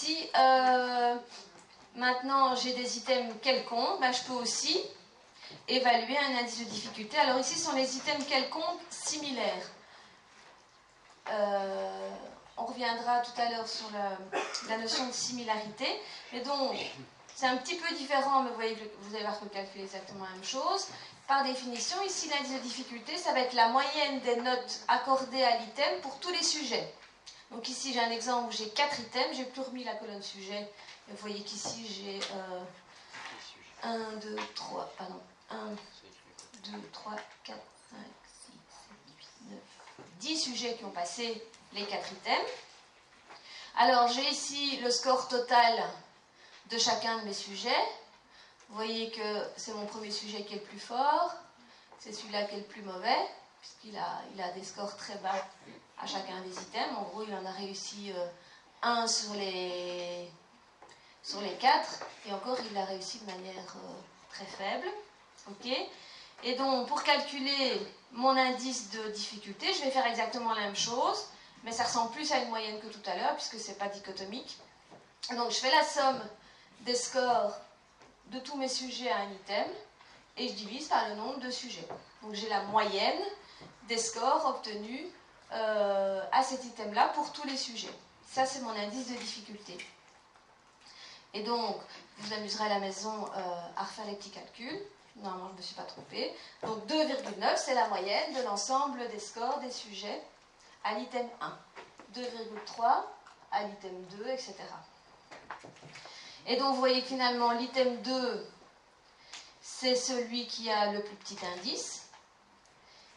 Si maintenant j'ai des items quelconques, ben, je peux aussi évaluer un indice de difficulté. Alors ici, ce sont les items quelconques similaires. On reviendra tout à l'heure sur la notion de similarité. Mais donc, c'est un petit peu différent, mais vous allez voir que le calcul est exactement la même chose. Par définition, ici, l'indice de difficulté, ça va être la moyenne des notes accordées à l'item pour tous les sujets. Donc ici, j'ai un exemple où j'ai 4 items, j'ai plus remis la colonne sujet. Et vous voyez qu'ici, j'ai 1, 2, 3, pardon, 1, 2, 3, 4, 5, 6, 7, 8, 9, 10 sujets qui ont passé les 4 items. Alors, j'ai ici le score total de chacun de mes sujets. Vous voyez que c'est mon premier sujet qui est le plus fort, c'est celui-là qui est le plus mauvais, puisqu'il a des scores très bas à chacun des items. En gros, il en a réussi 1 sur les 4, et encore, il l'a réussi de manière très faible. Ok. Et donc, pour calculer mon indice de difficulté, je vais faire exactement la même chose, mais ça ressemble plus à une moyenne que tout à l'heure, puisque ce n'est pas dichotomique. Donc, je fais la somme des scores de tous mes sujets à un item, et je divise par le nombre de sujets. Donc, j'ai la moyenne des scores obtenus à cet item-là pour tous les sujets. Ça, c'est mon indice de difficulté. Et donc, vous vous amuserez à la maison à refaire les petits calculs. Normalement, je ne me suis pas trompée. Donc, 2,9, c'est la moyenne de l'ensemble des scores des sujets à l'item 1. 2,3 à l'item 2, etc. Et donc, vous voyez que finalement, l'item 2, c'est celui qui a le plus petit indice.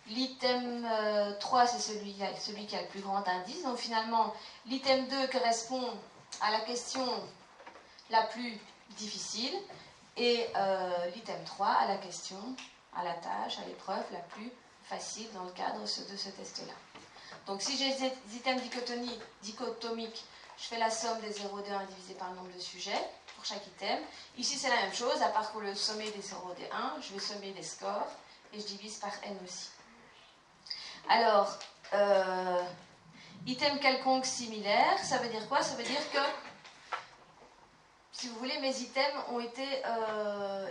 L'item 3, c'est celui qui a le plus grand indice. Donc, finalement, l'item 2 correspond à la question la plus difficile, et l'item 3 à la question, à la tâche, à l'épreuve la plus facile dans le cadre de ce test-là. Donc si j'ai des items dichotomiques, je fais la somme des 0 des 1 divisé par le nombre de sujets pour chaque item. Ici c'est la même chose, à part que le sommet des 0 des 1, je vais sommer des scores et je divise par n aussi. Alors, item quelconque similaire, ça veut dire quoi? Ça veut dire que si vous voulez, mes items ont été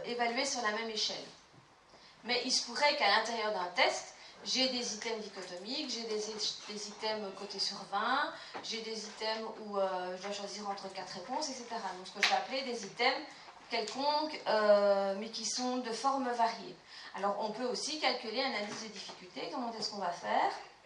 évalués sur la même échelle. Mais il se pourrait qu'à l'intérieur d'un test, j'ai des items dichotomiques, j'ai des items cotés sur 20, j'ai des items où je dois choisir entre 4 réponses, etc. Donc ce que je vais appeler des items quelconques, mais qui sont de forme variée. Alors on peut aussi calculer un indice de difficulté. Comment est-ce qu'on va faire?